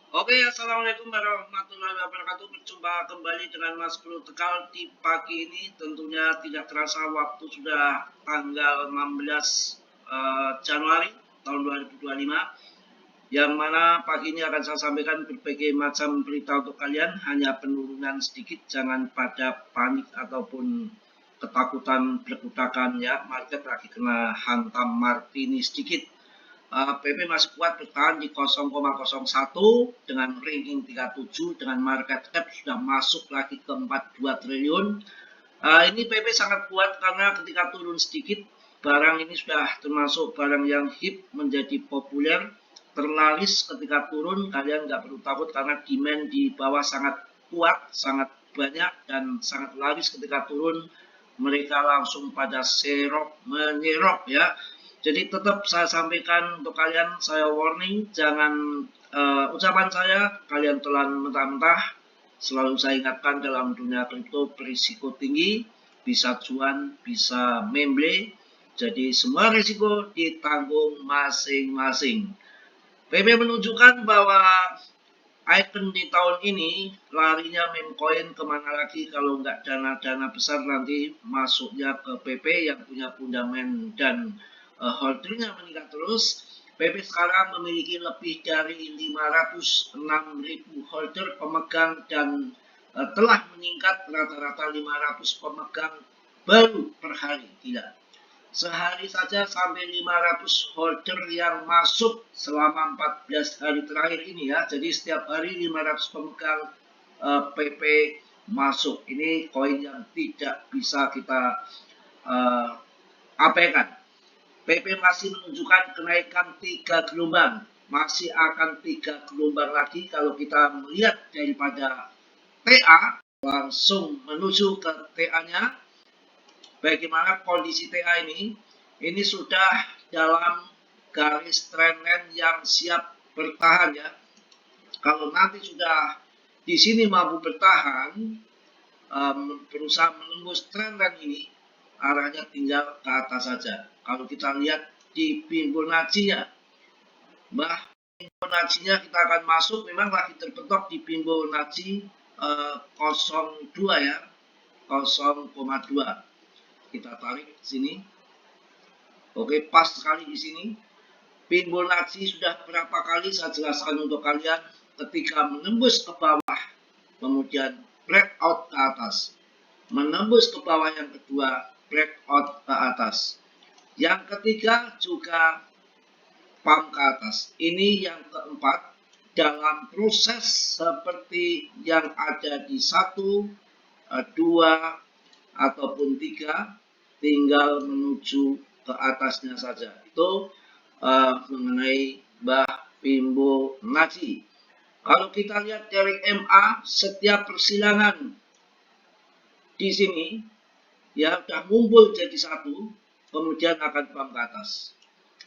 Oke, assalamualaikum warahmatullahi wabarakatuh. Berjumpa kembali dengan Mas Bro Tegal di pagi ini. Tentunya tidak terasa waktu sudah tanggal 16 Januari tahun 2025. Yang mana pagi ini akan saya sampaikan berbagai macam berita untuk kalian. Hanya penurunan sedikit, jangan pada panik ataupun ketakutan berkutakan ya. Market lagi kena hantam Martini sedikit. PP masih kuat bertahan di 0,01 dengan ranking 37 dengan market cap sudah masuk lagi ke 42 triliun. Ini PP sangat kuat karena ketika turun sedikit barang ini sudah termasuk barang yang hip menjadi populer, terlaris ketika turun. Kalian nggak perlu takut karena demand di bawah sangat kuat, sangat banyak dan sangat laris. Ketika turun mereka langsung pada serok menyerok ya. Jadi tetap saya sampaikan untuk kalian, saya warning, jangan ucapan saya kalian telan mentah-mentah. Selalu saya ingatkan dalam dunia kripto berisiko tinggi, bisa cuan, bisa memble. Jadi semua risiko ditanggung masing-masing. PP menunjukkan bahwa icon di tahun ini larinya meme coin kemana lagi kalau nggak dana-dana besar nanti masuknya ke PP yang punya fundament dan holdernya meningkat terus. PP sekarang memiliki lebih dari 506.000 holder pemegang dan telah meningkat rata-rata 500 pemegang baru per hari. Tidak, sehari saja sampai 500 holder yang masuk selama 14 hari terakhir ini ya. Jadi setiap hari 500 pemegang PP masuk. Ini koin yang tidak bisa kita uh, abaikan. PP masih menunjukkan kenaikan 3 gelombang. Masih akan 3 gelombang lagi kalau kita melihat daripada TA, langsung menuju ke TA-nya. Bagaimana kondisi TA ini sudah dalam garis trendline yang siap bertahan ya. Kalau nanti sudah di sini mampu bertahan, berusaha menembus trendline ini, arahnya tinggal ke atas saja. Kalau kita lihat di Fibonacci-nya, Fibonacci-nya kita akan masuk, memang lagi terbentuk di Fibonacci 02 ya, 0,2. Kita tarik sini. Oke, pas sekali di sini. Fibonacci sudah berapa kali saya jelaskan untuk kalian, ketika menembus ke bawah kemudian breakout ke atas, menembus ke bawah yang kedua, breakout ke atas, yang ketiga juga pump ke atas. Ini yang keempat dalam proses seperti yang ada di 1, 2 ataupun 3, tinggal menuju ke atasnya saja. Itu mengenai Fibonacci. Kalau kita lihat dari MA, setiap persilangan di sini ya sudah ngumpul jadi satu, kemudian akan pump ke atas.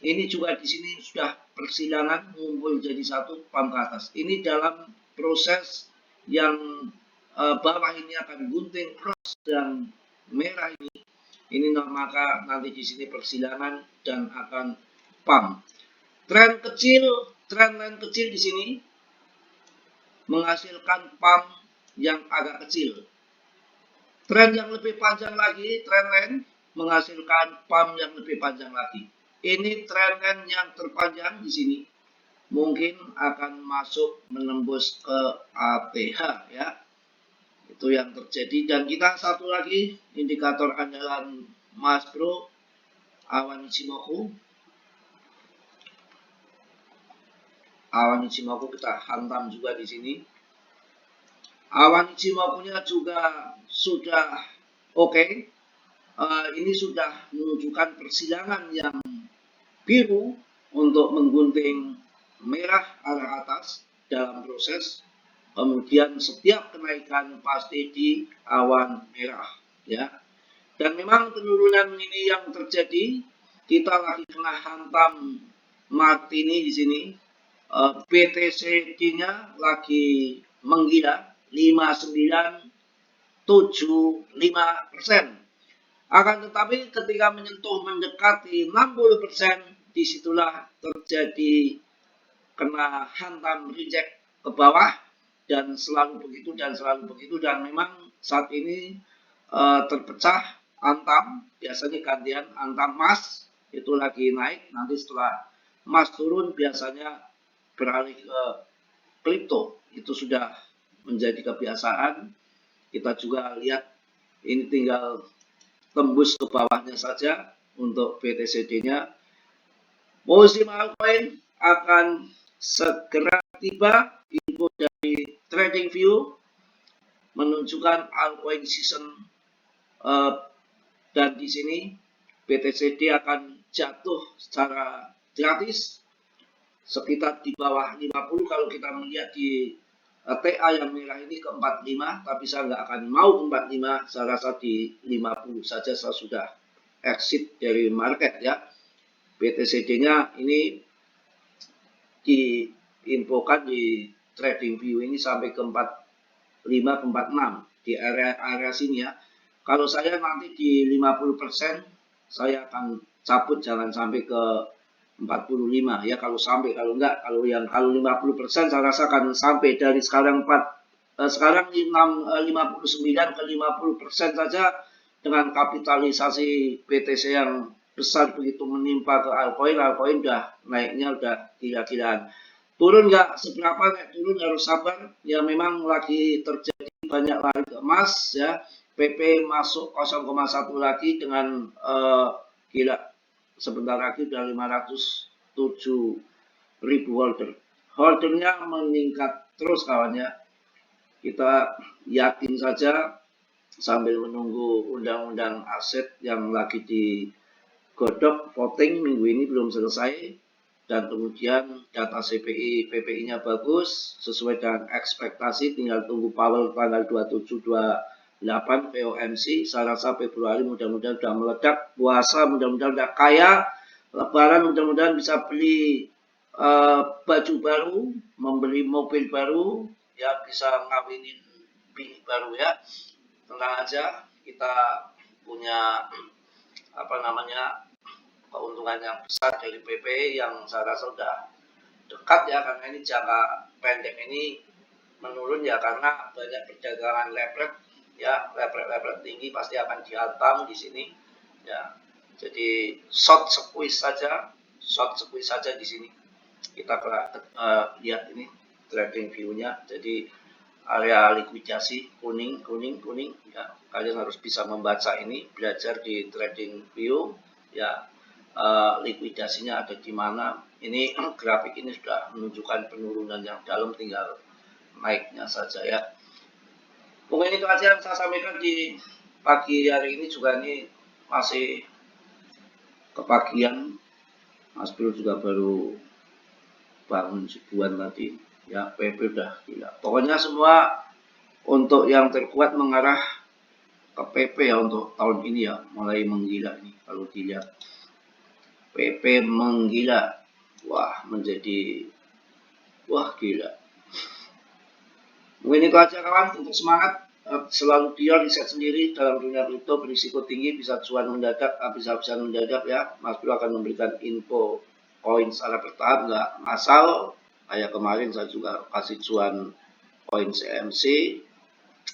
Ini juga di sini sudah persilangan ngumpul jadi satu, pump ke atas. Ini dalam proses yang bawah ini akan gunting cross dan merah ini maka nanti di sini persilangan dan akan pump. Trendline kecil di sini menghasilkan pump yang agak kecil. Tren yang lebih panjang lagi, trendline menghasilkan pump yang lebih panjang lagi. Ini trendline yang terpanjang di sini mungkin akan masuk menembus ke ATH ya. Itu yang terjadi. Dan kita satu lagi indikator andalan Mas Bro, awan Ichimoku. Awan Ichimoku kita hantam juga di sini. Awan Ichimoku-nya juga sudah oke. Ini sudah menunjukkan persilangan yang biru untuk menggunting merah arah atas dalam proses. Kemudian setiap kenaikan pasti di awan merah ya. Dan memang penurunan ini yang terjadi, kita lagi kena hantam Martini di sini. BTC-nya lagi menggila 5975%. Akan tetapi ketika menyentuh mendekati 60%, disitulah terjadi kena hantam reject ke bawah dan selalu begitu dan memang saat ini terpecah antam, biasanya gantian antam emas itu lagi naik, nanti setelah emas turun biasanya beralih ke kripto, itu sudah menjadi kebiasaan. Kita juga lihat ini tinggal tembus ke bawahnya saja untuk BTCD-nya. Musim altcoin akan segera tiba. Info dari TradingView menunjukkan altcoin season dan di sini BTCD akan jatuh secara gratis sekitar di bawah 50. Kalau kita melihat di TA yang merah ini ke 45, tapi saya nggak akan mau ke 45, saya rasa di 50 saja saya sudah exit dari market ya. BTCD-nya ini diinfokan di TradingView ini sampai ke 45 ke 46 di area sini ya. Kalau saya nanti di 50%, saya akan cabut, jangan sampai ke 45 ya, kalau sampai, kalau enggak, kalau 50% saya rasa akan sampai dari sekarang 59 ke 50% saja dengan kapitalisasi BTC yang besar begitu menimpa ke altcoin udah naiknya udah gila-gilaan. Turun nggak seberapa, naik turun harus sabar ya, memang lagi terjadi banyak lari ke emas ya. PP masuk 0,1 lagi dengan gila, sebentar lagi udah 507.000 holdernya meningkat terus kawannya. Kita yakin saja sambil menunggu undang-undang aset yang lagi digodok voting minggu ini belum selesai, dan kemudian data CPI PPI-nya bagus sesuai dengan ekspektasi, tinggal tunggu Powell tanggal 27-28 POMC. Saya rasa Februari mudah-mudahan sudah meledak, puasa mudah-mudahan sudah kaya, Lebaran mudah-mudahan bisa beli baju baru, membeli mobil baru ya, bisa ngawinin bini baru ya. Tenang aja, kita punya keuntungan yang besar dari PP yang saya rasa sudah dekat ya, karena ini jangka pendek ini menurun ya, karena banyak perdagangan leverage ya, leverage tinggi pasti akan dihantam di sini ya. Jadi short squeeze saja di sini. Kita lihat ini trading view-nya. Jadi area likuidasi kuning ya, kalian harus bisa membaca ini, belajar di trading view ya. Likuidasinya ada di mana. Ini grafik ini sudah menunjukkan penurunan yang dalam, tinggal naiknya saja ya. Mungkin itu aja yang saya sampaikan di pagi hari ini. Juga ini masih kepagian, Mas Bro juga baru bangun subuhan tadi ya. PP udah gila. Pokoknya semua untuk yang terkuat mengarah ke PP ya untuk tahun ini ya, mulai menggila ini. Kalau dilihat PP menggila, gila. Mungkin itu aja kawan, untuk semangat, selalu dia riset sendiri dalam dunia kripto, berisiko tinggi, bisa cuan mendadak, habis-habisan mendadak ya. Mas Bro akan memberikan info koin secara bertahap, nggak asal. Kayak kemarin saya juga kasih cuan koin CMC.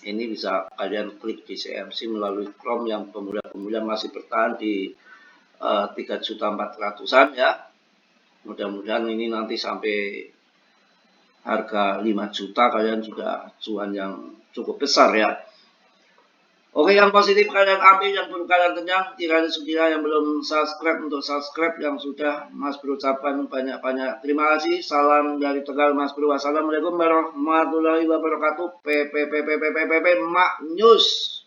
Ini bisa kalian klik di CMC melalui Chrome yang pemula masih bertahan di 3.400.000-an ya. Mudah-mudahan ini nanti sampai harga 5 juta kalian juga cuan yang cukup besar ya. Oke, yang positif kalian ambil, yang belum kalian kenyang. Tirani Sudira yang belum subscribe untuk subscribe, yang sudah Mas Bro ucapkan banyak-banyak terima kasih. Salam dari Tegal Mas Bro. Wassalamualaikum warahmatullahi wabarakatuh. Mak News.